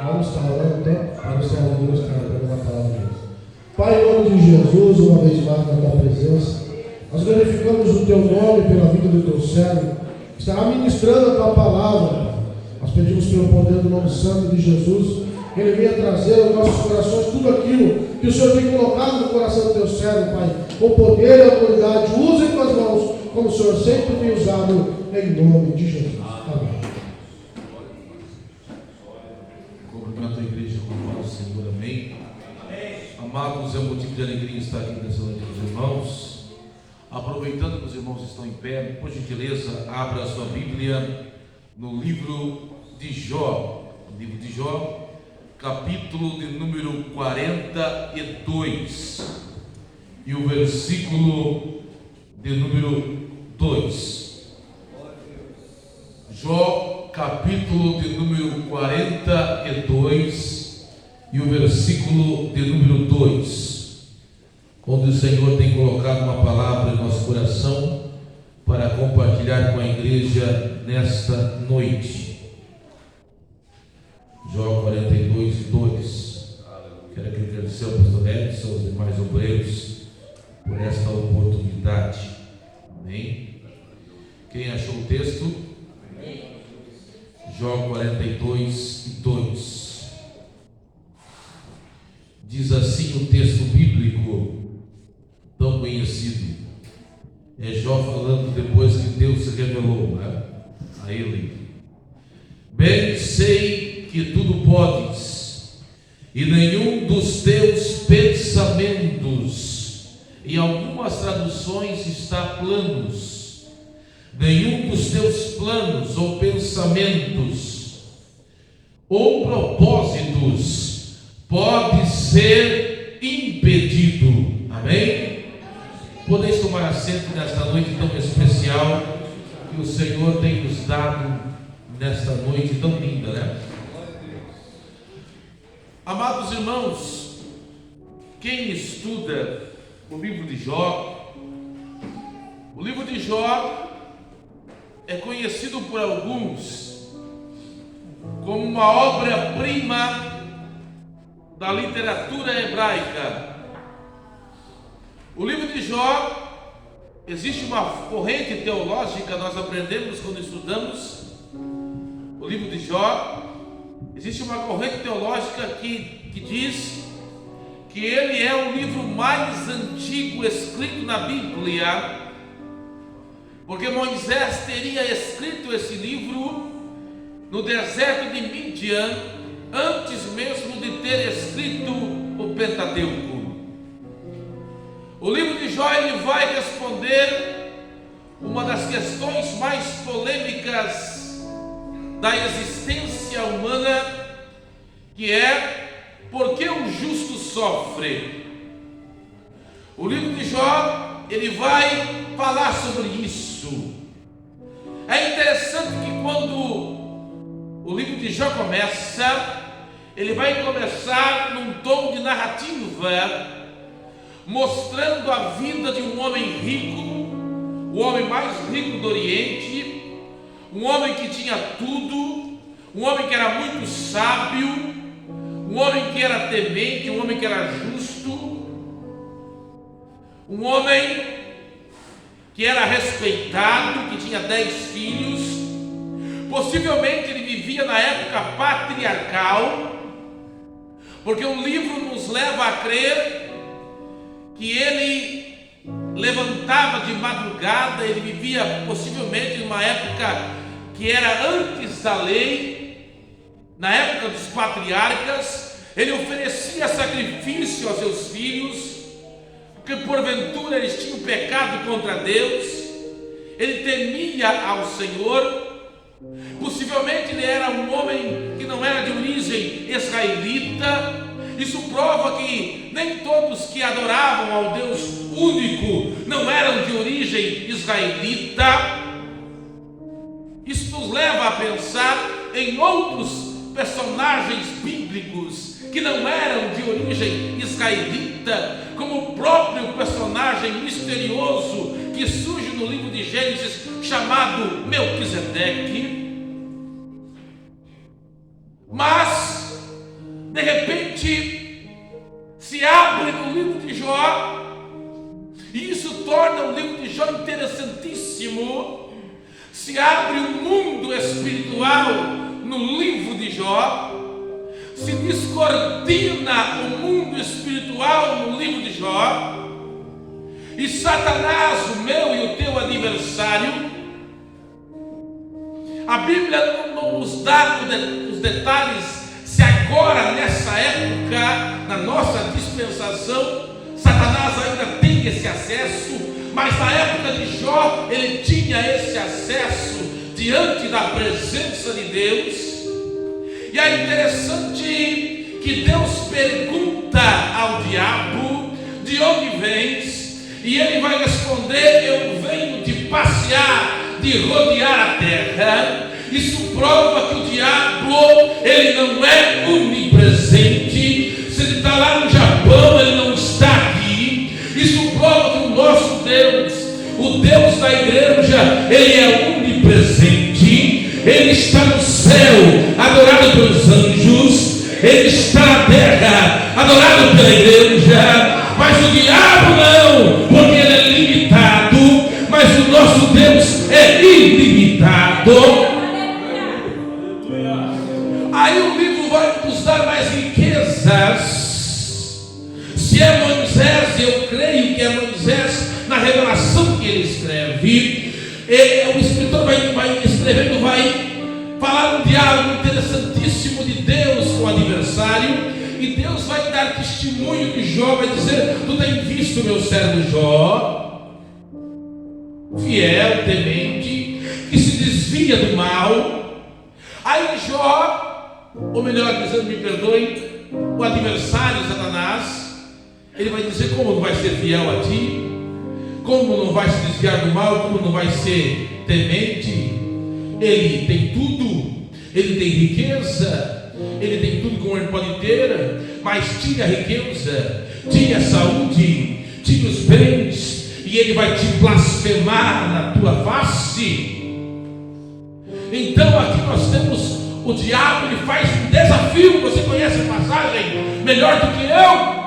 Vamos estar orando então, para o Senhor Deus trazer uma palavra de Deus. Pai, em nome de Jesus, uma vez mais na tua presença, nós glorificamos o teu nome pela vida do teu servo, que estará ministrando a tua palavra. Nós pedimos pelo poder do nome santo de Jesus, que ele venha trazer aos nossos corações tudo aquilo que o Senhor tem colocado no coração do teu servo, Pai, com poder e autoridade. Use em tuas mãos, como o Senhor sempre tem usado, em nome de Jesus. Amém. Cumprimento a igreja com o Senhor, amém. Amados, é um motivo de alegria estar aqui nessa noite com os irmãos. Aproveitando que os irmãos estão em pé, por gentileza, abra a sua Bíblia no livro de Jó. Livro de Jó, capítulo de número 42 e o versículo de número 2. Jó, capítulo de número 42 e o versículo de número 2, onde o Senhor tem colocado uma palavra em nosso coração para compartilhar com a igreja nesta noite. Jó 42, 2. Quero agradecer ao pastor Edson e aos demais obreiros por esta oportunidade. Amém? Quem achou o texto? Amém. Jó 42, 2. Diz assim o texto bíblico tão conhecido. É Jó falando depois que Deus se revelou, né, a ele. Bem sei que tudo podes, e nenhum dos teus pensamentos, em algumas traduções está planos, nenhum dos teus planos ou pensamentos ou propósitos pode ser impedido. Amém? Podeis tomar assento nesta noite tão especial que o Senhor tem nos dado nesta noite tão linda, né? Amados irmãos, quem estuda o livro de Jó, o livro de Jó é conhecido por alguns como uma obra-prima da literatura hebraica. O livro de Jó, existe uma corrente teológica, nós aprendemos quando estudamos o livro de Jó. Existe uma corrente teológica que diz que ele é o livro mais antigo escrito na Bíblia, porque Moisés teria escrito esse livro no deserto de Midian, antes mesmo de ter escrito o Pentateuco. O livro de Jó, ele vai responder uma das questões mais polêmicas da existência humana, que é: por que o justo sofre? O livro de Jó, ele vai falar sobre isso. É interessante que quando o livro de Jó começa, ele vai começar num tom de narrativa, mostrando a vida de um homem rico, o homem mais rico do Oriente, um homem que tinha tudo, um homem que era muito sábio, um homem que era temente, um homem que era justo, um homem que era respeitado, que tinha 10 filhos. Possivelmente ele vivia na época patriarcal, porque o livro nos leva a crer que ele levantava de madrugada, ele vivia possivelmente numa época que era antes da lei, na época dos patriarcas. Ele oferecia sacrifício aos seus filhos, porque porventura eles tinham pecado contra Deus. Ele temia ao Senhor. Possivelmente ele era um homem que não era de origem israelita. Isso prova que nem todos que adoravam ao Deus único não eram de origem israelita. Isso nos leva a pensar em outros personagens bíblicos que não eram de origem israelita, como o próprio personagem misterioso que surge no livro de Gênesis, chamado Melquisedeque. Mas De repente, se abre no livro de Jó, e isso torna o livro de Jó interessantíssimo. Se abre o mundo espiritual no livro de Jó, se descortina o mundo espiritual no livro de Jó, e Satanás, o meu e o teu adversário, a Bíblia não nos dá os detalhes, se agora nessa época, na nossa dispensação, Satanás ainda tem esse acesso, mas na época de Jó, ele tinha esse acesso diante da presença de Deus. E é interessante que Deus pergunta ao diabo: de onde vens? E ele vai responder: eu venho de passear, de rodear a terra. Isso prova que o diabo, ele não é onipresente. Se ele está lá no Japão, ele não está aqui. Isso prova que o nosso Deus, o Deus da igreja, ele é onipresente. Ele está no céu, adorado pelos anjos. Ele está na terra, adorado pela igreja. Mas o diabo não, porque ele é limitado. Mas o nosso Deus é ilimitado. Aí o livro vai nos dar mais riquezas. Se é Moisés, eu creio que é Moisés, na revelação que ele escreve, o escritor vai escrevendo, vai falar um diálogo interessantíssimo de Deus com o adversário. E Deus vai dar testemunho de Jó, vai dizer: tu tens visto meu servo Jó, fiel, temente, que se desvia do mal. Aí Jó, ou melhor dizendo, me perdoe, o adversário Satanás, ele vai dizer: como não vai ser fiel a ti? Como não vai se desviar do mal? Como não vai ser temente? Ele tem tudo, ele tem riqueza, ele tem tudo como ele pode ter, mas tira a riqueza, tira a saúde, tira os bens, e ele vai te blasfemar na tua face. Então aqui nós temos o diabo, ele faz um desafio. Você conhece a passagem melhor do que eu?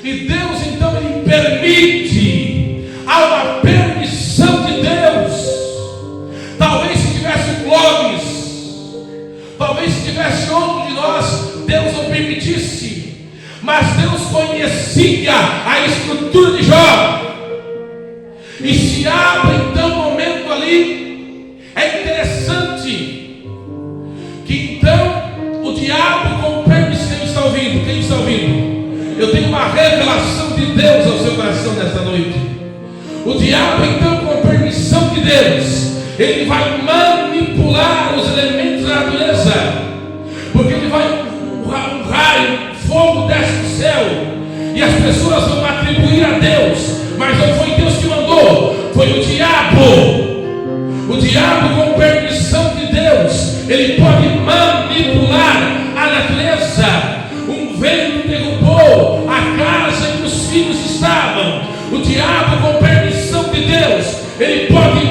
E Deus então ele permite, há uma permissão de Deus. Talvez se tivesse o Clóvis, talvez se tivesse outro de nós, Deus não permitisse. Mas Deus conhecia a estrutura de Jó. E se abre então um momento ali. É interessante que então o diabo, com permissão, quem está ouvindo? Quem está ouvindo? Eu tenho uma revelação de Deus ao seu coração nesta noite. O diabo então, com permissão de Deus, ele vai manipular os elementos da natureza, porque ele vai, um raio, fogo desce do céu, e as pessoas vão atribuir a Deus, mas não foi Deus que mandou, foi o diabo. O diabo, com permissão de Deus, ele pode manipular a natureza. Um vento derrubou a casa em que os filhos estavam. O diabo, com permissão de Deus, ele pode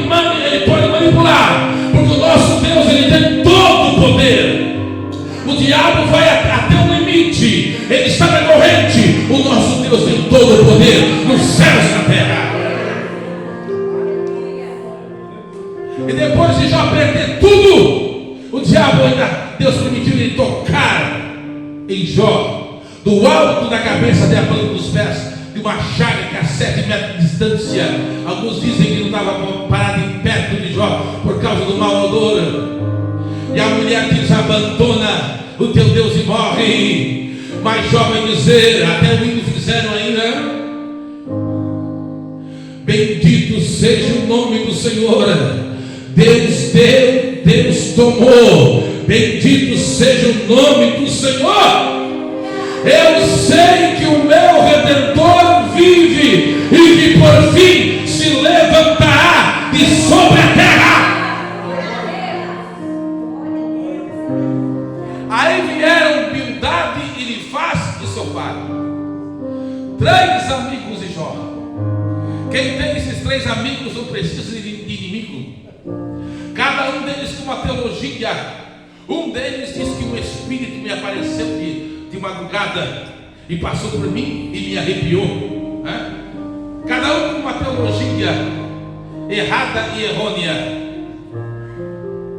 manipular, porque o nosso Deus, ele tem todo o poder. O diabo vai até o limite, ele está na corrente. O nosso Deus tem todo o poder nos céus e na terra. E depois de já perder tudo, o diabo ainda, Deus permitiu ele tocar em Jó, do alto da cabeça até a planta dos pés, de uma chaga que a 7 metros de distância. Alguns dizem que não estava parado em perto de Jó por causa do mau odor. E a mulher diz: abandona o teu Deus e morre. Mas Jó vai dizer, até o hino fizeram ainda: bendito seja o nome do Senhor. Deus deu, Deus tomou. Bendito seja o nome do Senhor. Eu sei que o meu Redentor vive e que por fim se levantará de sobre a terra. Aí vieram Bildade, Elifaz e Sofar, 3 amigos de Jó. Quem tem esses 3 amigos não precisa de inimigo. Cada um deles com uma teologia. Um deles diz que um espírito me apareceu de madrugada e passou por mim e me arrepiou. Cada um com uma teologia errada e errônea.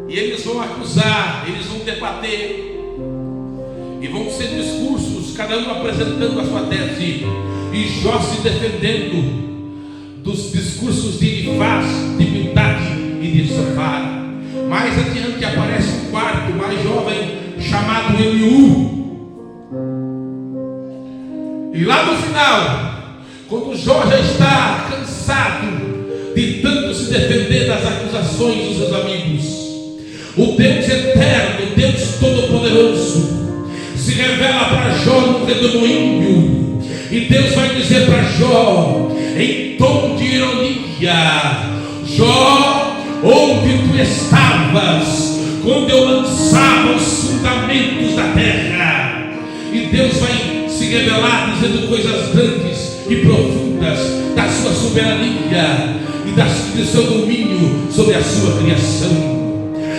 E eles vão acusar, eles vão debater, e vão ser discursos, cada um apresentando a sua tese, e Jó se defendendo dos discursos de Elifaz, de Bildade e de Zofar. Mais adiante aparece um quarto, mais jovem, chamado Eliú. E lá no final, quando Jó já está cansado de tanto se defender das acusações dos seus amigos, o Deus eterno, o Deus todo-poderoso, se revela para Jó no redemoinho. E Deus vai dizer para Jó, em tom de ironia: Jó, onde tu estavas quando eu lançava os fundamentos da terra? E Deus vai se revelar dizendo coisas grandes e profundas da sua soberania e do seu domínio sobre a sua criação.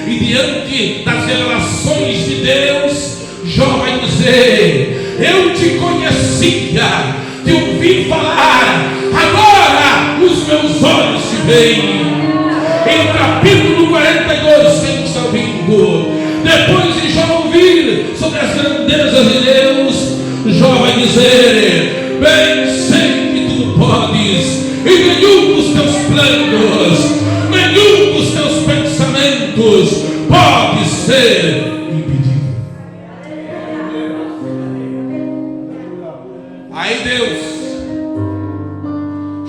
E diante das revelações de Deus, Jó vai dizer: eu te conhecia, te ouvi falar, agora os meus olhos te veem. Em capítulo 42, quem está ouvindo, depois de Jó ouvir sobre as grandezas de Deus, Jó vai dizer: bem sei que tu podes, e nenhum dos teus planos, nenhum dos teus pensamentos pode ser impedido. Aí Deus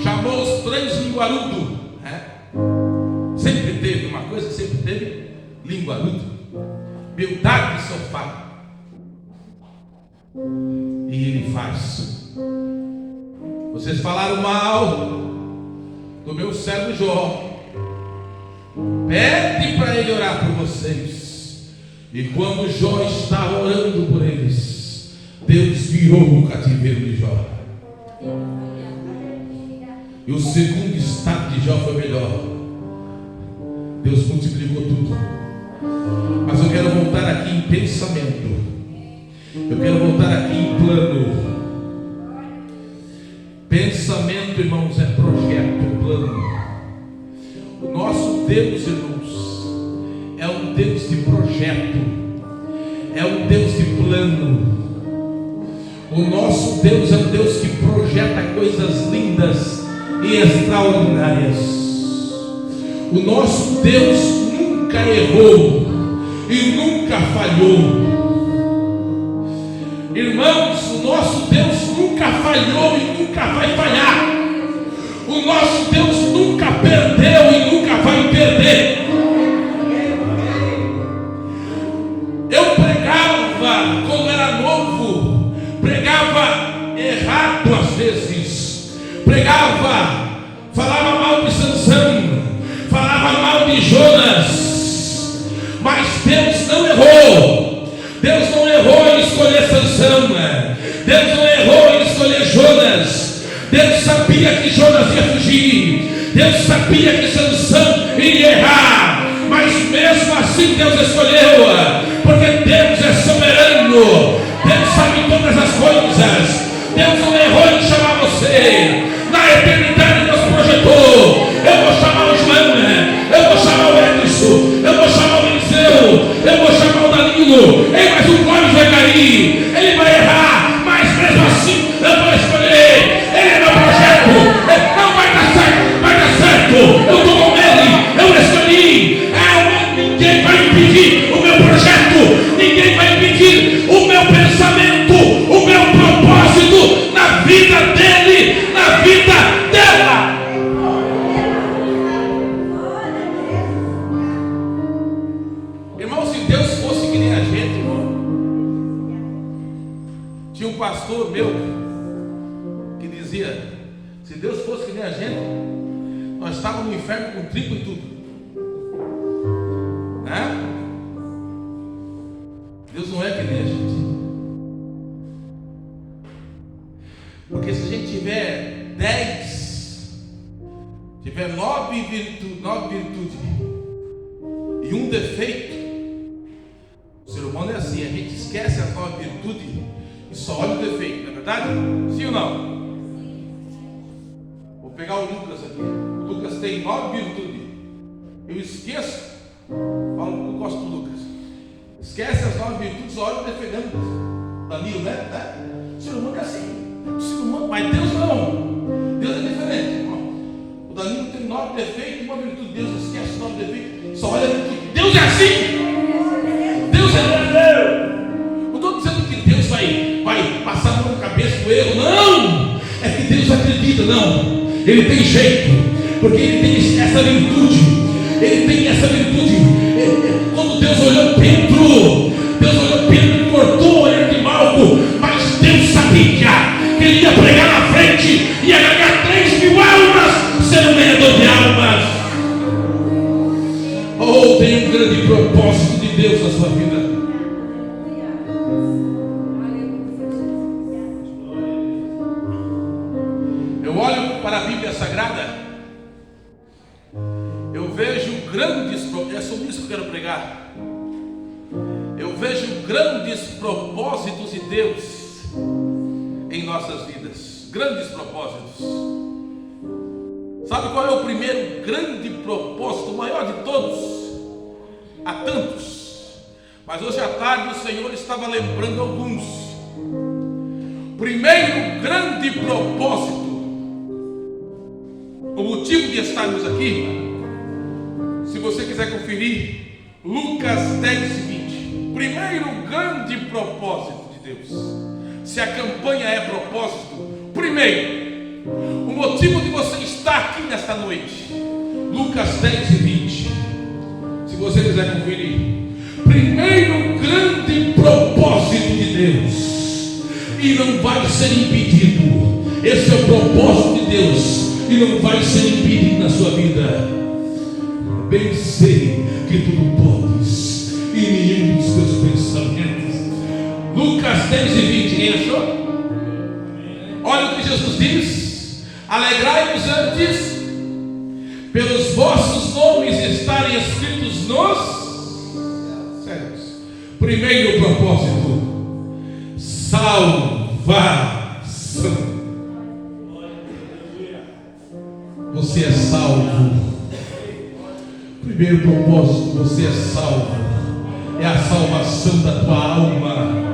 chamou os três linguarudos. Sempre teve uma coisa, sempre teve linguarudo, Bildade e Zofar. E ele faz: vocês falaram mal do meu servo Jó, pede para ele orar por vocês. E quando Jó estava orando por eles, Deus virou o cativeiro de Jó. E o segundo estado de Jó foi melhor. Deus multiplicou tudo. Mas eu quero voltar aqui em pensamento. Eu quero voltar aqui em plano. Pensamento, irmãos, é projeto, plano. O nosso Deus, irmãos, é um Deus de projeto, é um Deus de plano. O nosso Deus é um Deus que projeta coisas lindas e extraordinárias. O nosso Deus nunca errou e nunca falhou. Irmãos, o nosso Deus nunca falhou e nunca vai falhar. O nosso Deus nunca perdeu e nunca vai perder. Eu pregava quando era novo, pregava errado às vezes, falava mal de Sansão, falava mal de Jonas, mas Deus não errou. Deus não errou em escolher Sansão, Deus não errou em escolher Jonas. Deus sabia que Jonas ia fugir, Deus sabia que Sansão iria errar, mas mesmo assim Deus escolheu, porque Deus é soberano, Deus sabe todas as coisas. Deus não errou em chamar você. Na eternidade Deus projetou: eu vou chamar o João, eu vou chamar o Edson, eu vou chamar o Eliseu, eu vou chamar o Danilo. Mas o Clóvis vai cair, ele vai errar, mas mesmo assim eu vou escolher. Ele é meu projeto, não vai dar certo, vai dar certo. Eu estou com ele, eu escolhi. Ninguém vai impedir o meu projeto, ninguém vai impedir o meu pensamento, o meu propósito na vida dele, na vida dela. Irmão, se Deus fosse que nem a gente, irmão, tinha um pastor meu que dizia: se Deus fosse que nem a gente, nós estávamos no inferno com trigo e tudo. Deus não é que nem a gente. Porque se a gente tiver 10, tiver 9 virtudes e um defeito, o ser humano é assim: a gente esquece as 9 virtudes e só olha o defeito, não é verdade? Sim ou não? Vou pegar o Lucas aqui. O Lucas tem 9 virtudes. Eu esqueço, falo que eu gosto do Lucas. Esquece as 9 virtudes, olha o defeito. Danilo, né? O ser humano é assim. O ser humano, mas Deus não. Deus é diferente. O Danilo tem 9 defeitos e uma virtude. Deus esquece os 9 defeitos, só olha a virtude. Deus é assim. Deus é Deus. Não estou dizendo que Deus vai passar a mão na cabeça do erro. Não! É que Deus acredita, não. Ele tem jeito, porque ele tem essa virtude. Ele tem essa virtude. Quando Deus olhou Pedro e cortou ele de Malco, mas Deus sabia que ele ia pregar na frente e ia ganhar 3.000 almas, sendo ganhador de almas. Oh, tem um grande propósito de Deus na sua vida. Eu olho para a Bíblia Sagrada, eu vejo grandes, é sobre isso que eu quero pregar. Eu vejo grandes propósitos de Deus em nossas vidas. Grandes propósitos. Sabe qual é o primeiro grande propósito, o maior de todos? Há tantos, mas hoje à tarde o Senhor estava lembrando alguns. Primeiro grande propósito, o motivo de estarmos aqui, se você quiser conferir, Lucas 10:20. Primeiro grande propósito de Deus. Se a campanha é propósito, primeiro, o motivo de você estar aqui nesta noite, Lucas 10:20. Se você quiser conferir, primeiro grande propósito de Deus, e não vai ser impedido. Esse é o propósito de Deus e não vai ser impedido na sua vida. Bem sei que tudo podes e nenhum dos teus pensamentos. Lucas 10:20, quem achou? Olha o que Jesus diz: alegrai-vos antes pelos vossos nomes estarem escritos nos céus. Primeiro propósito, salvação. Você é salvo. Primeiro propósito, você é salvo. É a salvação da tua alma.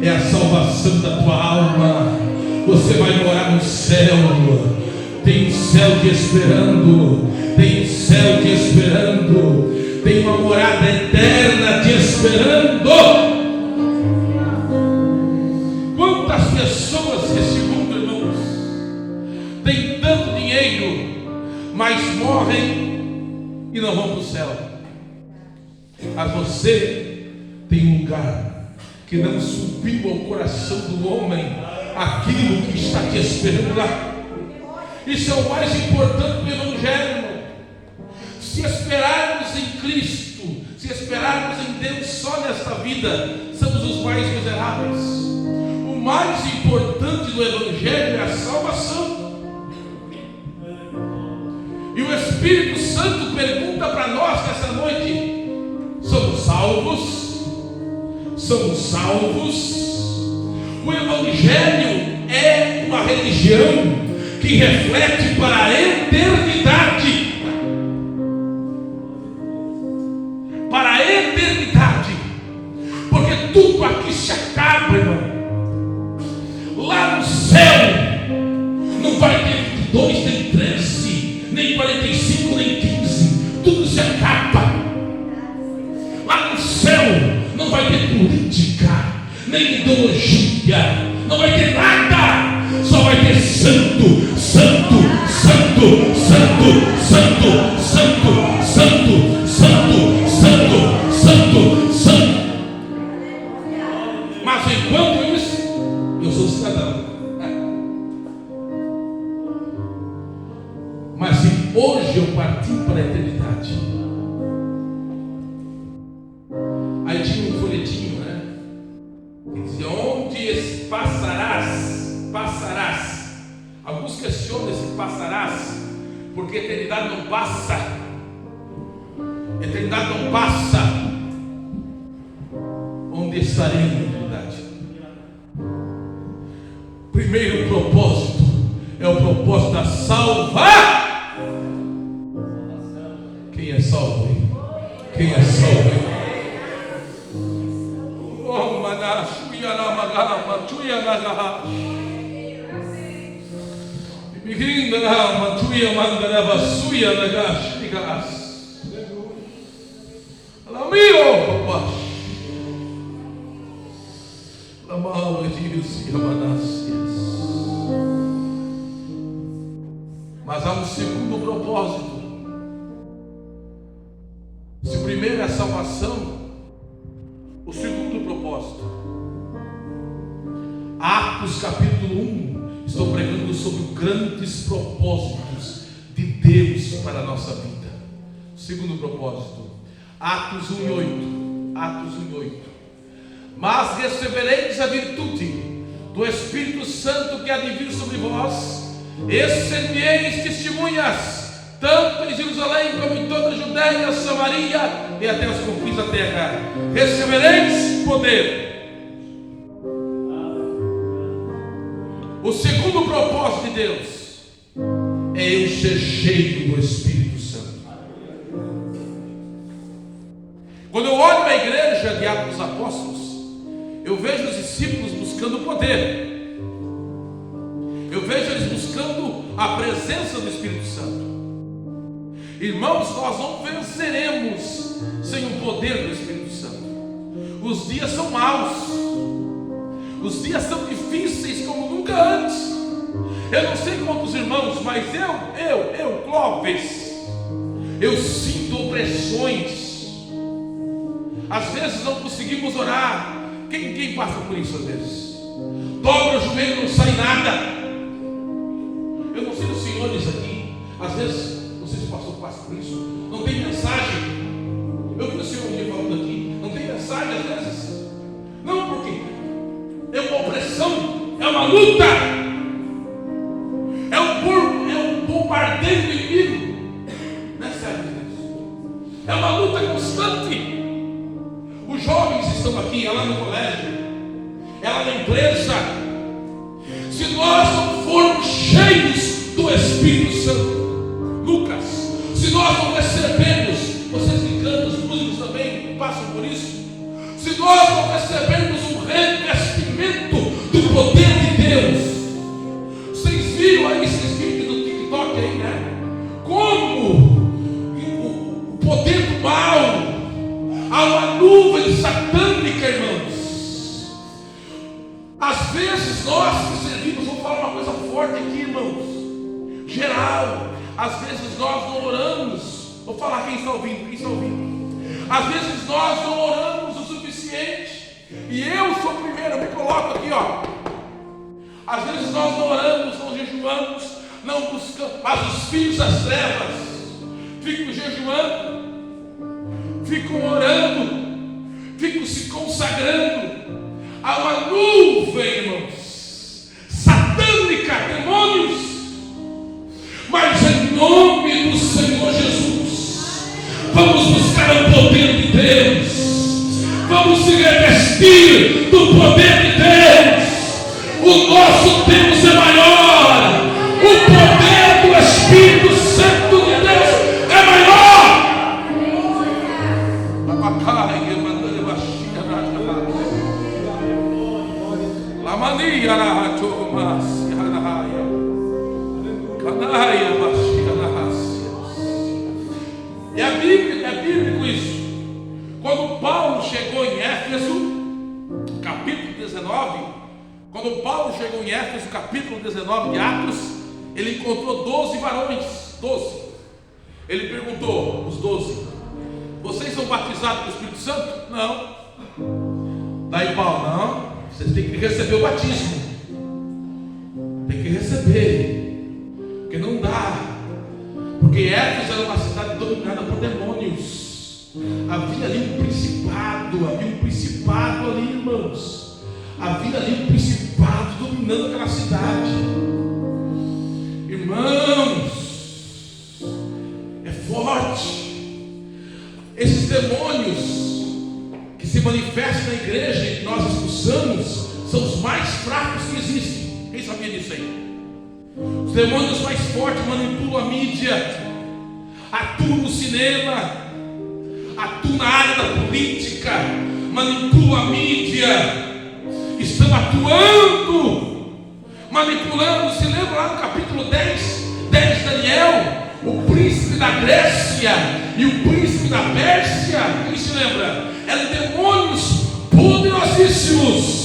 É a salvação da tua alma. Você vai morar no céu. Tem um céu te esperando. Tem um céu te esperando. Tem uma morada eterna te esperando. Quantas pessoas nesse mundo, irmãos, têm tanto dinheiro, mas morrem e não vão para o céu. Mas você tem um lugar que não subiu ao coração do homem aquilo que está te esperando lá. Isso é o mais importante do Evangelho, irmão. Se esperarmos em Cristo, se esperarmos em Deus só nesta vida, somos os mais miseráveis. O mais importante do Evangelho é a salvação. E o Espírito Santo pergunta para nós nessa noite: somos salvos? Somos salvos? O Evangelho é uma religião que reflete para a eternidade. Para a eternidade. Porque tudo aqui se acaba, irmão. Lá no céu não vai ter 22, nem 13, nem 45, nem 15. Tudo se acaba. Lá no céu não vai ter política, nem ideologia, não vai ter nada. Só vai ter santo, santo, santo, santo, santo, santo, santo, santo, santo, santo, santo. Mas enquanto isso, eu sou cidadão. Mas se hoje eu partir para a eternidade, aí tinha um folhetinho, né? Que dizia: onde passarás? Alguns questionam esse passarás, porque a eternidade não passa. Eternidade não passa. Onde estarei na eternidade? primeiro propósito é o propósito da salvar. Quem é salvo, hein? Quem é salvo, hein? Oh, manachu yaramagama tuya nagaha. Mirinda na tuya mandarava suya nagash digas. Lamio, papai. Lamau edius yamanácias. Mas há um segundo propósito. Se o primeiro é a salvação, o segundo propósito. Atos capítulo 1. Estou pregando sobre grandes propósitos de Deus para a nossa vida. Segundo propósito. Atos 1:8. Atos 1:8. Mas recebereis a virtude do Espírito Santo que há de vir sobre vós, e ser-me-eis testemunhas, tanto em Jerusalém como em toda a Judéia, Samaria e até os confins da terra. Recebereis poder. O segundo propósito de Deus é eu ser cheio do Espírito Santo. Quando eu olho para a igreja de Atos dos Apóstolos, eu vejo os discípulos buscando poder. Eu vejo eles buscando a presença do Espírito Santo. Irmãos, nós não venceremos sem o poder do Espírito Santo. Os dias são maus. Os dias são difíceis como nunca antes. Eu não sei quantos irmãos, mas eu, Clóvis, eu sinto opressões. Às vezes não conseguimos orar. Quem passa por isso às vezes? Dobra o joelho, não sai nada. Eu não sei os senhores aqui, às vezes, não sei se o pastor passa por isso, não tem mensagem. Eu vi o senhor um dia falando aqui, não tem mensagem às vezes. Não, por quê? É uma opressão, é uma luta, é um bombardeio do inimigo. Não é sério isso? É uma luta constante. Os jovens estão aqui, é lá no colégio, é lá na empresa. Se nós não formos cheios do Espírito Santo, Lucas, se nós não recebermos, vocês brincando, os músicos também passam por isso. Se nós não recebermos um revestimento do poder de Deus, vocês viram aí esses vídeos do TikTok aí, né? Como o poder do mal, há uma nuvem satânica, irmãos. Às vezes nós que servimos, vou falar uma coisa forte aqui, irmãos, geral, às vezes nós não oramos. Vou falar quem está ouvindo, às vezes nós não oramos o suficiente. E eu sou o primeiro, eu me coloco aqui, ó. Às vezes nós não oramos, não jejuamos, não buscamos, mas os filhos das trevas ficam jejuando, ficam orando, ficam se consagrando. Há uma nuvem, irmãos, satânica, demônios. Mas em nome do Senhor Jesus, vamos buscar o poder de Deus. Vamos se revestir do poder de Deus. O nosso Deus é maior. O poder do Espírito Santo de Deus é maior. É bíblico isso. Quando Paulo chegou em Éfeso, capítulo 19, quando Paulo chegou em Éfeso, capítulo 19 de Atos, ele encontrou 12 varões, 12. Ele perguntou, os 12, vocês são batizados com o Espírito Santo? Não. Daí Paulo, não, vocês têm que receber o batismo. Tem que receber, porque não dá. Porque Éfeso era uma cidade dominada por demônios. Havia ali um principado ali, irmãos. Havia ali um principado dominando aquela cidade. Irmãos, é forte. Esses demônios que se manifestam na igreja e que nós expulsamos são os mais fracos que existem. Quem sabia disso aí? Os demônios mais fortes manipulam a mídia, atuam no cinema, atuam na área da política, manipulam a mídia, estão atuando, manipulando. Se lembra lá no capítulo 10 de Daniel, o príncipe da Grécia e o príncipe da Pérsia, quem se lembra? Eram demônios poderosíssimos.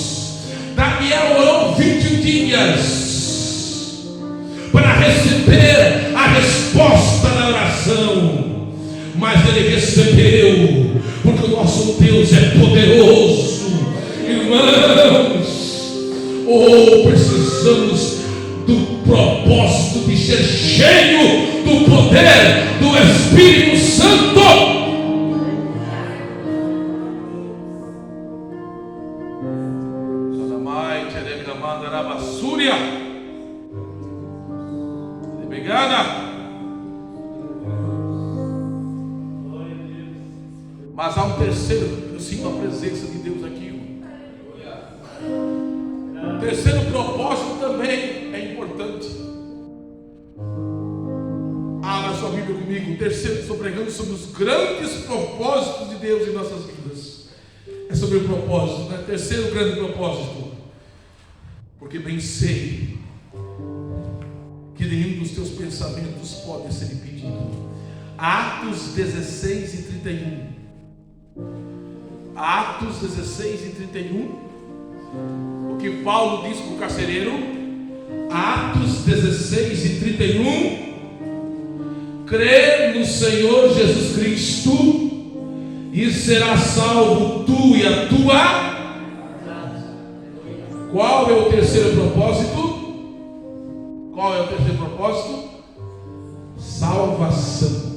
Daniel orou 20 dias para receber a resposta da oração, mas ele recebeu, porque o nosso Deus é poderoso. Irmãos, precisamos do propósito de ser cheio do poder do Espírito Santo. Mas há um terceiro, eu sinto a presença de Deus aqui. O terceiro propósito também é importante. Abra sua Bíblia comigo. O terceiro, estou pregando sobre os grandes propósitos de Deus em nossas vidas. É sobre o propósito, né? Terceiro grande propósito. Porque bem sei que nenhum dos teus pensamentos pode ser impedido. Atos 16 e 31. Atos 16 e 31. O que Paulo diz para o carcereiro? Atos 16 e 31. Crê no Senhor Jesus Cristo e serás salvo tu e a tua. Qual é o terceiro propósito? Qual é o terceiro propósito? Salvação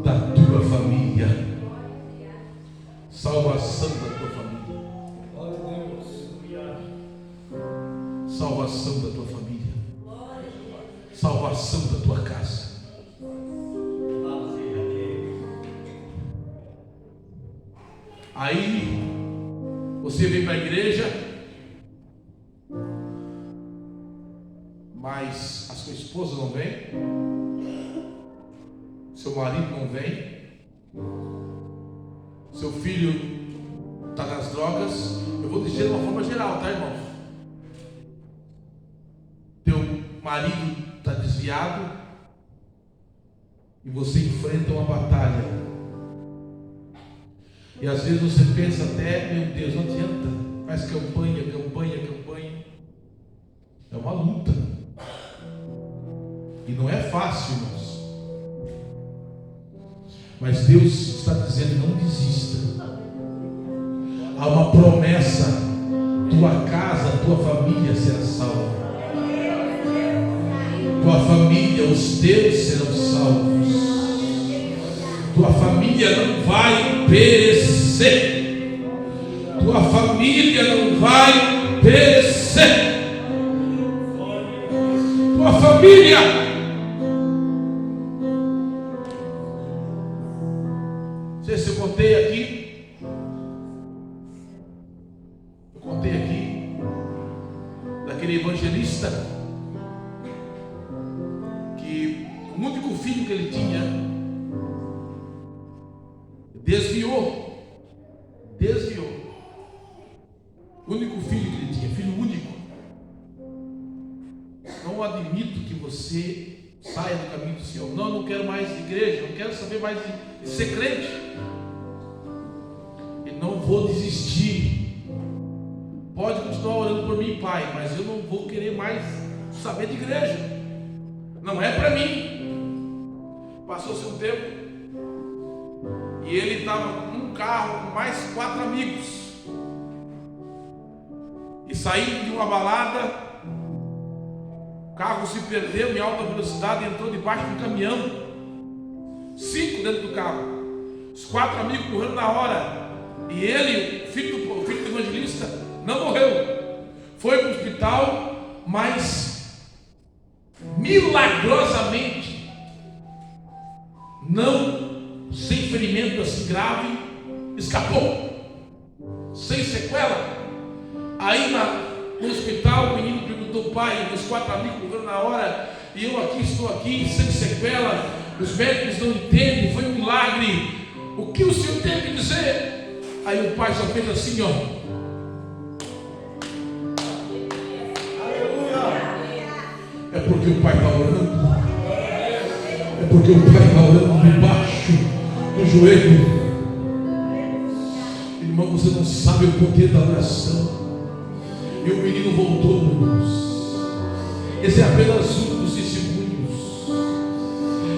da tua família. Salvação da tua família. Salvação da tua família. Salvação da tua casa. Aí você vem para a igreja, mas a sua esposa não vem, seu marido não vem, seu filho está nas drogas. Eu vou dizer de uma forma geral, tá, irmão? Teu marido está desviado e você enfrenta uma batalha. E às vezes você pensa até, meu Deus, não adianta, faz campanha. É uma luta. E não é fácil, irmãos. Mas Deus está dizendo, não desista. Há uma promessa, tua casa, tua família será salva. Tua família, os teus serão salvos. Tua família não vai perecer. Tua família não vai perecer. Tua família. Não sei se eu contei aqui. Eu contei aqui daquele evangelista que o único filho que ele tinha desviou. O único filho que ele tinha, filho único. Não admito que você saia do caminho do Senhor. Não quero mais de igreja, não quero saber mais de ser crente. E não vou desistir. Pode continuar orando por mim, Pai, mas eu não vou querer mais saber de igreja. Não é para mim. Passou-se um tempo e ele estava com um carro com mais 4 amigos. E saindo de uma balada, o carro se perdeu em alta velocidade e entrou debaixo de um caminhão. 5 dentro do carro. Os 4 amigos morreram na hora. E ele, o filho do evangelista, não morreu. Foi para o hospital, mas milagrosamente, não sem ferimento assim grave, escapou, sem sequela. Aí No hospital, o menino perguntou: pai, meus 4 amigos morreram na hora, e eu aqui estou aqui, sem sequela, os médicos não entendem, foi um milagre, o que o senhor tem que dizer? Aí o pai só fez assim, ó. É porque o pai está orando. É porque o pai está orando debaixo do joelho. Irmão, você não sabe o poder da oração. E o menino voltou, irmãos. Esse é apenas um dos testemunhos.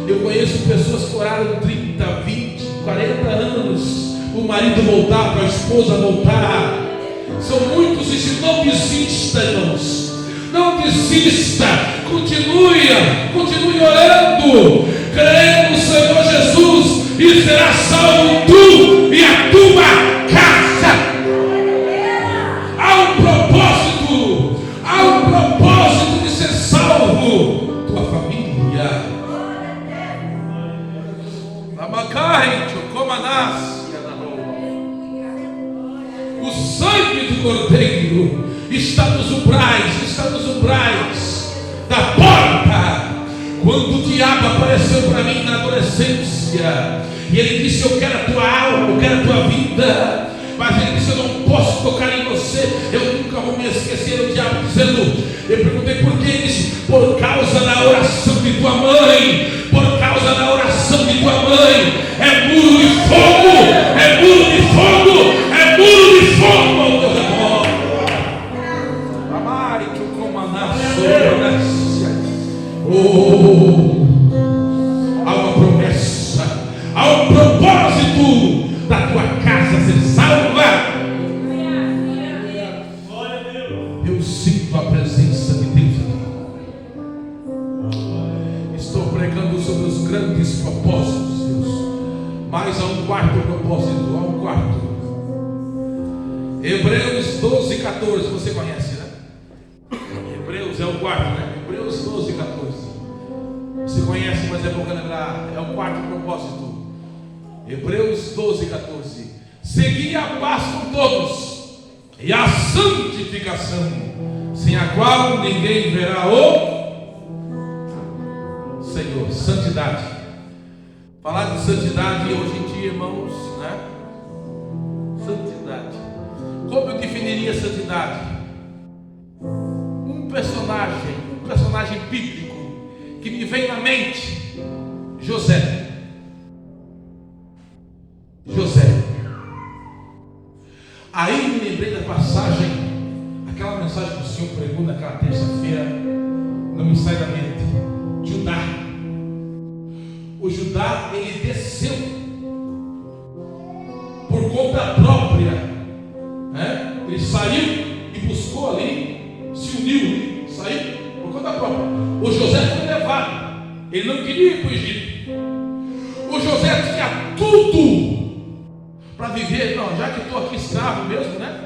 Eu conheço pessoas que oraram 30, 20, 40 anos. O marido voltar, para a esposa voltar. São muitos e não desista, irmãos. Não desista. Continue orando. Creia no Senhor Jesus e será salvo tu e a tua casa. Há um propósito de ser salvo, tua família. O sangue do Cordeiro está nos umbrais da porta. Quando o diabo apareceu para mim na adolescência, e ele disse: eu quero a tua alma, eu quero a tua vida, mas ele disse: eu não posso tocar em você. Eu nunca vou me esquecer o diabo dizendo, eu perguntei por que. Ele disse: por causa da oração de tua mãe, por causa da oração de tua mãe. É muro de fogo, é muro de fogo, é muro de fogo ao teu redor. Amai que o comandante. Há uma promessa, há um propósito da tua casa ser salva. Eu sinto a presença de Deus aqui. Estou pregando sobre os grandes propósitos, Deus. Mas há um quarto propósito, há um quarto. Hebreus 12, 14, você conhece, né? Hebreus é o quarto, né? Hebreus 12, 14. Você conhece, mas é bom lembrar. É o quarto propósito. Hebreus 12, 14. Segui a paz com todos e a santificação, sem a qual ninguém verá o Senhor. Santidade. Falar de santidade hoje em dia, irmãos, né? Santidade. Como eu definiria santidade? Um personagem bíblico que me vem na mente: José. Aí me lembrei da passagem, aquela mensagem que o Senhor pregou naquela terça-feira, não me sai da mente. Judá. O Judá, ele desceu por conta própria, né? Ele saiu e buscou ali, se uniu, saiu por conta própria. O José foi levado, ele não queria ir para o Egito. O José tinha tudo para viver. Não, já que estou aqui escravo mesmo, né?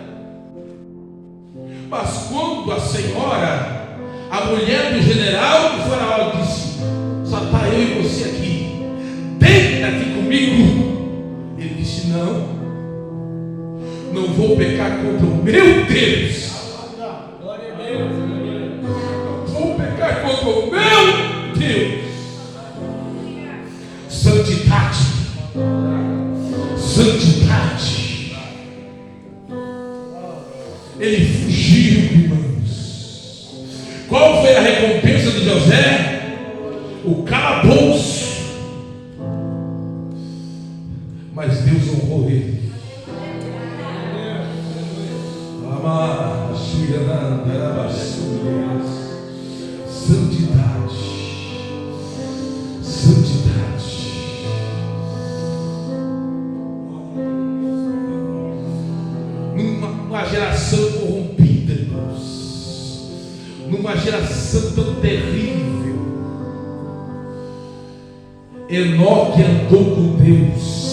Mas quando a senhora, a mulher do general do faraó, disse: só está eu e você aqui, deita aqui comigo. Ele disse: não vou pecar contra o meu Deus. Vou pecar contra o meu Deus. Santidade. Ele fugiu, irmãos. Qual foi a recompensa de José? O calabouço. Mas Deus honrou ele. Santidade. Numa geração corrompida, irmãos, numa geração tão terrível, Enoque andou com Deus.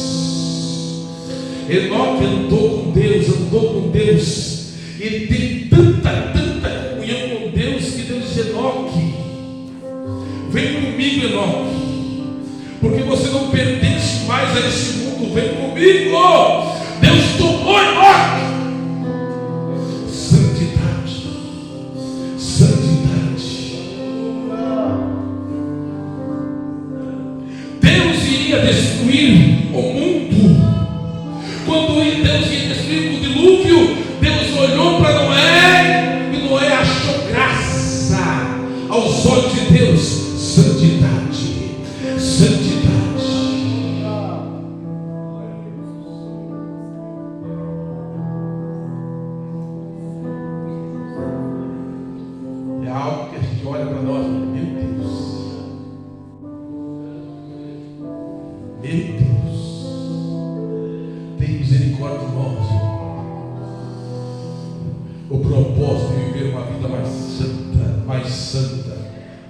Andou com Deus. Ele tem tanta comunhão com Deus que Deus disse: Enoque, vem comigo, Enoque, porque você não pertence mais a esse mundo. Vem comigo. Deus tomou Enoque. Santidade.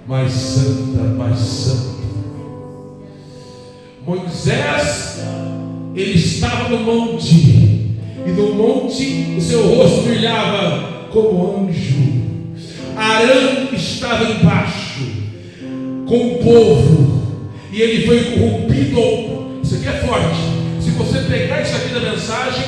mais santa, mais santa. Moisés, ele estava no monte, e no monte o seu rosto brilhava como anjo. Arão estava embaixo com o povo, e ele foi corrompido. Isso aqui é forte. Se você pegar isso aqui da mensagem,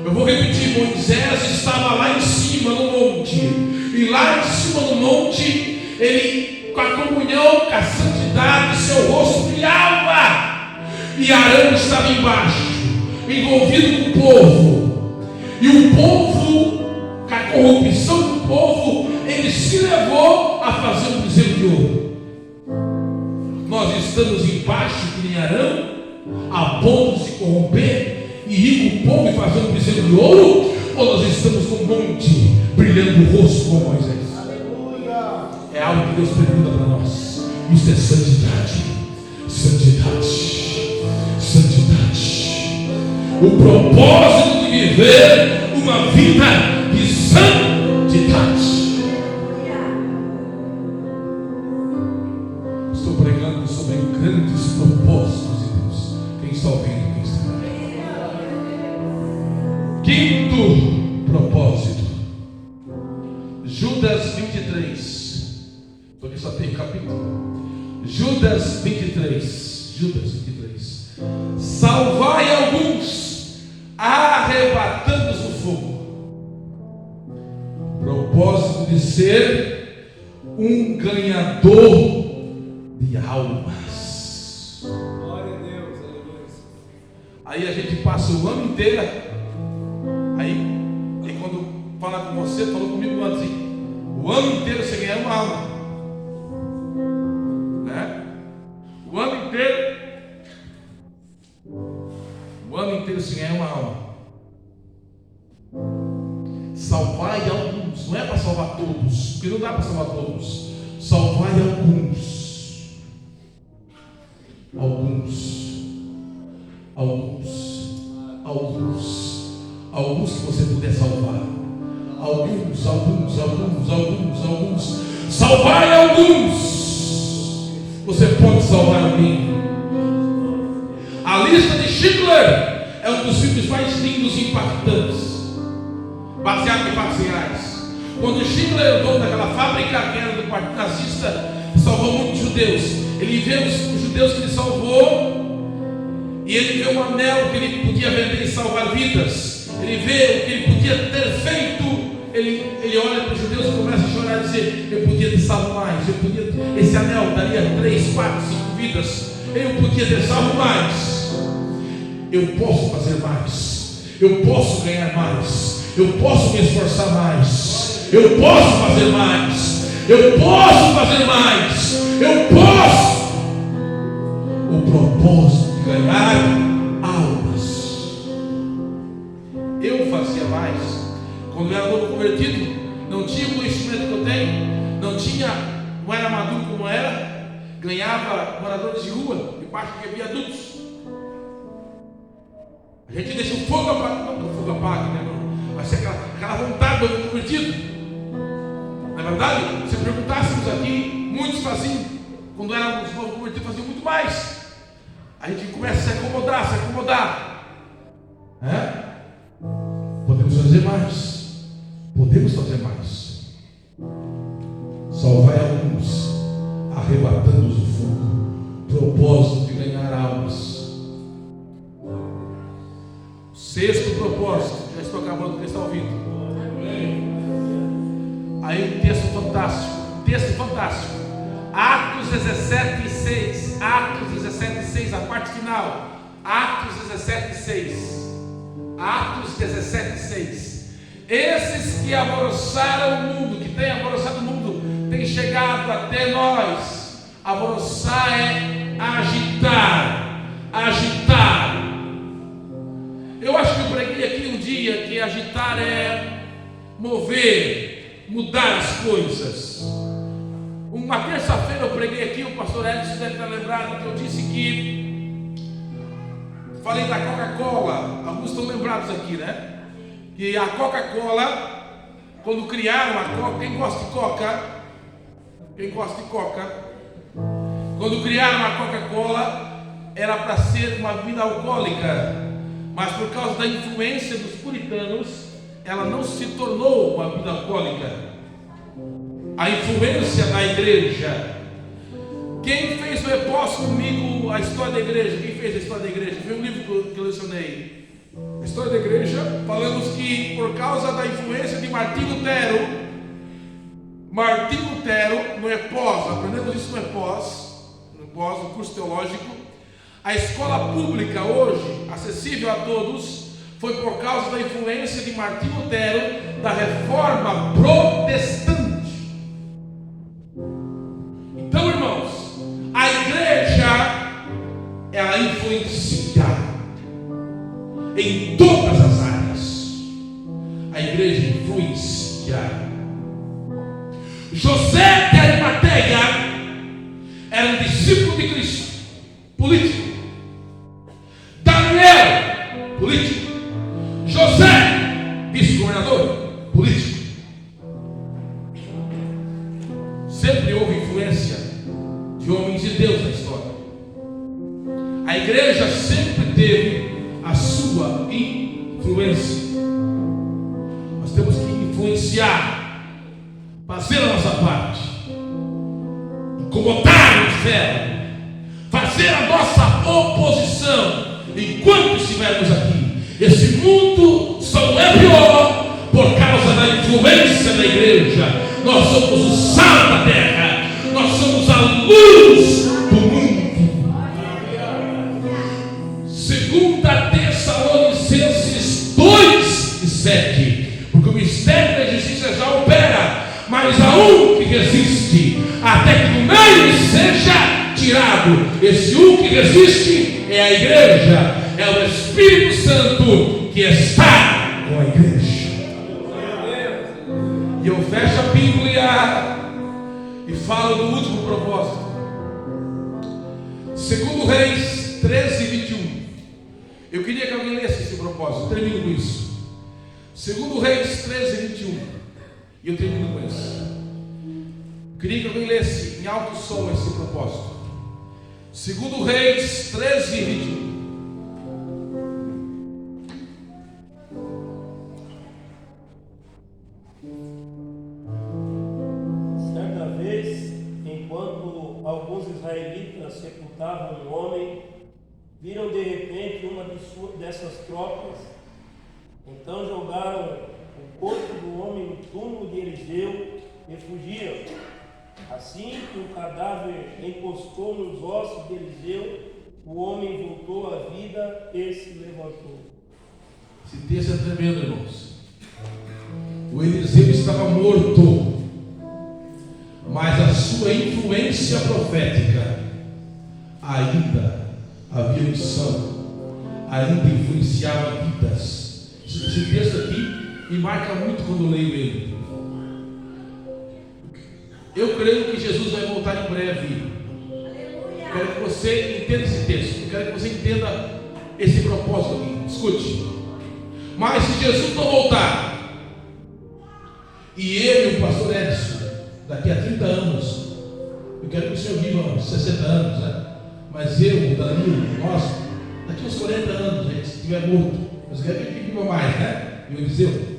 eu vou repetir. Moisés estava lá em cima no monte, e lá em cima no monte, ele, com a comunhão, com a santidade, seu rosto brilhava. E Arão estava embaixo, envolvido com o povo, e o povo, com a corrupção do povo, ele se levou a fazer um bezerro de ouro. Nós estamos embaixo que nem Arão, a ponto de se corromper e ir com o povo e fazer um bezerro de ouro, ou nós estamos no monte brilhando o rosto como Moisés? É algo que Deus pergunta para nós. Isso é santidade. Santidade. Santidade. O propósito de viver uma vida de santidade. Estou pregando sobre grandes propósitos de Deus. Quem está ouvindo? Quem está ouvindo? Quinto propósito. Judas 23. Porque só tem capítulo. Judas 23. Judas 23. Salvai alguns, arrebatando-os no fogo. Propósito de ser um ganhador de almas. Glória a Deus, aleluia. Aí a gente passa o ano inteiro. Aí quando fala com você, falou comigo antes, o ano inteiro você ganha uma alma, né? O ano inteiro você ganha uma alma. Salvai alguns, não é para salvar todos, porque não dá para salvar todos. Salvai alguns. Alguns que você puder salvar. Alguns. Salvai alguns. Você pode salvar alguém. A lista de Schindler é um dos filmes mais lindos e impactantes, baseado em fatos reais. Quando Schindler, o dono daquela fábrica que era do partido nazista, salvou muitos judeus. Ele vê os judeus que ele salvou, e ele vê um anel que ele podia vender e salvar vidas. Ele vê o que ele podia ter feito. Ele olha para os judeus e começa a chorar e dizer: eu podia ter salvo mais. Esse anel daria 3, 4, 5 vidas. Eu podia ter salvo mais. Eu posso fazer mais. Eu posso ganhar mais. Eu posso me esforçar mais. Eu posso fazer mais. Eu posso fazer mais. Eu posso. O propósito de ganhar almas. Eu fazia mais. Quando eu era novo convertido, não tinha o conhecimento que eu tenho, não era maduro como era, ganhava moradores de rua, debaixo de viadutos. A gente deixa o fogo apagado, não que o fogo apague, né, irmão? Mas aquela vontade do novo convertido. Na verdade, se perguntássemos aqui, muitos faziam, quando éramos novos convertidos, faziam muito mais. A gente começa a se acomodar. Podemos fazer mais. Salvai alguns, arrebatando-os do fogo. Propósito de ganhar almas. Sexto propósito. Já estou acabando, quem está ouvindo? Aí um texto fantástico. Atos 17:6. Atos 17:6, a parte final. Atos 17:6. Atos 17:6. Esses que alvoroçaram o mundo, que têm alvoroçado o mundo, têm chegado até nós. Alvoroçar é agitar. Eu acho que eu preguei aqui um dia que agitar é mover, mudar as coisas. Uma terça-feira eu preguei aqui, o pastor Edson deve estar lembrado que eu disse que falei da Coca-Cola. Alguns estão lembrados aqui, né? Que a Coca-Cola, quando criaram a Coca, quem gosta de Coca? Quem gosta de Coca? Quando criaram a Coca-Cola, era para ser uma bebida alcoólica, mas por causa da influência dos puritanos, ela não se tornou uma bebida alcoólica. A influência da igreja. Quem fez o epósito comigo a história da igreja? Quem fez a história da igreja? Foi um livro que eu lecionei. A história da igreja, falamos que por causa da influência de Martinho Lutero, no EPOS, aprendemos isso no EPOS, no curso teológico, a escola pública hoje, acessível a todos, foi por causa da influência de Martinho Lutero, da reforma protestante. Então, irmãos, a igreja, ela influencia em todas as áreas. A igreja influencia. José de Arimateia era um discípulo de Cristo, político. Daniel, político. José, vice-governador, político. Sempre houve influência de homens de Deus na história. A igreja sempre teve a sua influência. Nós temos que influenciar, fazer a nossa parte, incomodar o inferno, fazer a nossa oposição enquanto estivermos aqui. Esse mundo só não é pior por causa da influência da igreja. Nós somos o sal da terra, nós somos a luz do mundo. Segunda Tessalonicenses 2:7. Porque o mistério da justiça já opera, mas há um que resiste, até que do meio seja tirado. Esse um que resiste é a igreja, é o Espírito Santo que está com a igreja. E eu fecho a Bíblia e falo do último propósito. 2 Reis 13:21. Eu queria que alguém lesse esse propósito. Eu termino com isso. 2 Reis 13:21. E eu termino com isso. Eu queria que alguém lesse em alto som esse propósito. 2 Reis 13:21. Certa vez, enquanto alguns israelitas sepultavam um homem, viram de repente uma dessas tropas. Então jogaram o corpo do homem no túmulo de Eliseu e fugiram. Assim que o cadáver encostou nos ossos de Eliseu, o homem voltou à vida e se levantou. Esse texto é tremendo, irmãos. O Eliseu estava morto, mas a sua influência profética ainda havia missão, ainda influenciava vidas. Esse texto aqui me marca muito quando eu leio ele. Eu creio que Jesus vai voltar em breve. Quero que você entenda esse texto. Eu quero que você entenda esse propósito aqui. Escute. Mas se Jesus não voltar, e eu e o pastor Edson, daqui a 30 anos, eu quero que o senhor viva 60 anos, né? Mas eu, o Danilo, nós, daqui a uns 40 anos, se estiver morto, nós queremos que viva mais, né? E o Eliseu.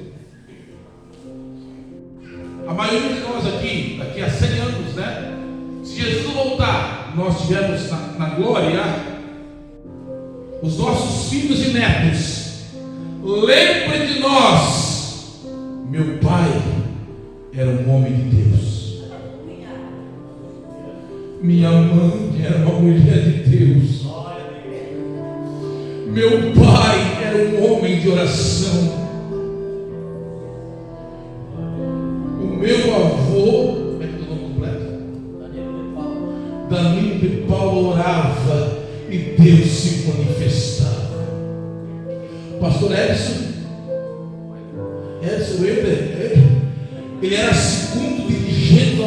A maioria de nós aqui, daqui a 100 anos, né? Se Jesus não voltar, nós estivermos na glória, os nossos filhos e netos, lembrem de nós. Meu pai era um homem de Deus. Minha mãe era uma mulher de Deus. Meu pai era um homem de oração. O meu avô, como é que é o nome completo? Danilo de Paulo orava e Deus se manifestava. Pastor Edson ele era segundo dirigente,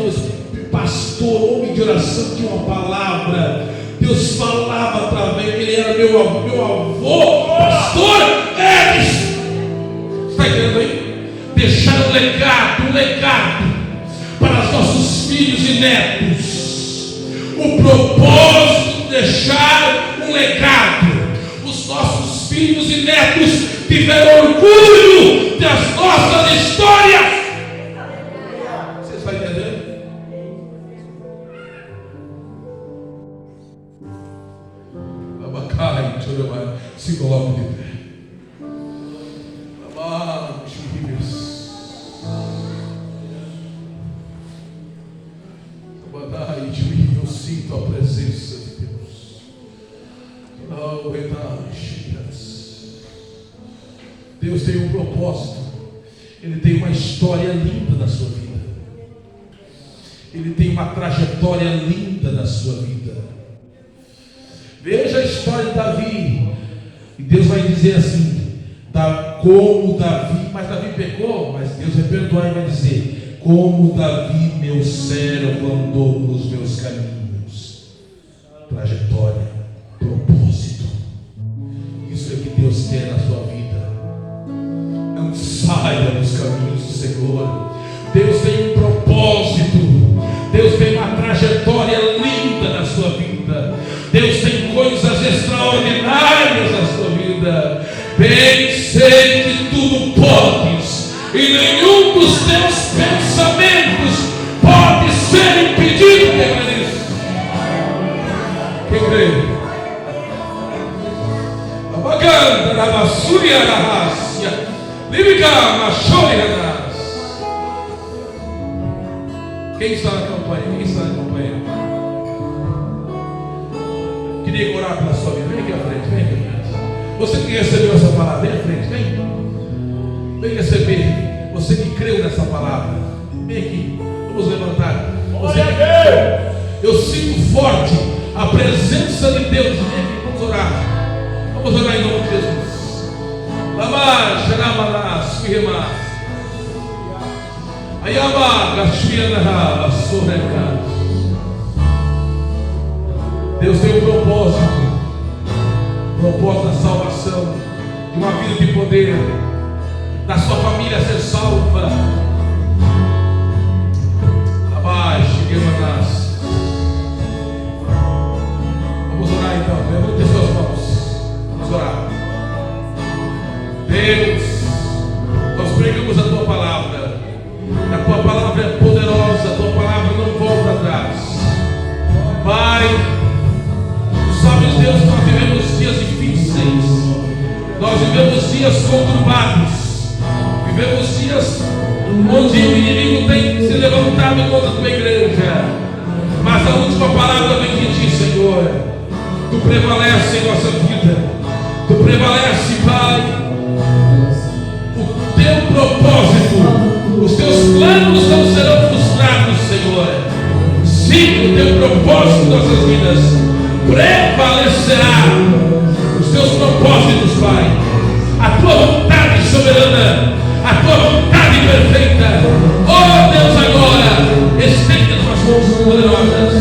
pastor, homem de oração, tinha uma palavra. Deus falava através dele. Ele era meu avô, pastor Edson. Está entendendo aí? Deixar um legado para as nossas nossos filhos e netos o propósito de deixar um legado. Os nossos filhos e netos tiveram orgulho das nossas histórias. Você está entendendo? Abacai, se coloque de pé. Eu sinto a presença de Deus. Deus tem um propósito. Ele tem uma história linda na sua vida. Ele tem uma trajetória linda na sua vida. Veja a história de Davi. E Deus vai dizer assim: como Davi, mas Davi pecou, mas Deus vai perdoar e vai dizer: como Davi, meu servo, andou nos meus caminhos. Trajetória, propósito. Isso é que Deus quer na sua vida. Não saia dos caminhos do Senhor. Deus tem um propósito. Deus tem uma trajetória linda na sua vida. Deus tem coisas extraordinárias na sua vida. Bem sei que tudo podes, e nenhum dos teus pensamentos pode ser impedido. Quem crê nisso? Quem crê? Abaganda na basúria na rácia, lírica machorianas. Quem está na campanha? Quem está na campanha? Queria orar pela sua vida. Vem aqui à frente, vem aqui à frente. Você que recebeu essa palavra, vem à frente, vem. Vem receber. Você que creu nessa palavra, vem aqui. Vamos levantar. Você que... Eu sinto forte a presença de Deus. Vem aqui, vamos orar. Vamos orar em nome de Jesus. Lama, Xanamana, Suirema. Ayama, Gachiana, Soreka. Deus tem um propósito da salvação, de uma vida de poder, da sua família ser salva. Abaixo, Guemanas. Vamos orar então, levante suas mãos. Vamos orar. Deus, nós pregamos a tua palavra. A tua palavra é poderosa, a tua palavra não volta atrás. Pai, sabes, Deus, que nós vivemos dias difíceis, nós vivemos dias conturbados, vivemos dias onde o inimigo tem se levantado contra a tua igreja, mas a última palavra vem de ti, Senhor. Tu prevalece em nossa vida, tu prevalece, Pai. O teu propósito, os teus planos não serão frustrados, Senhor. Sim, o teu propósito em nossas vidas prevalecerá. Os teus propósitos, Pai, a tua vontade soberana, a tua vontade perfeita. Oh Deus, agora estende as tuas mãos poderosas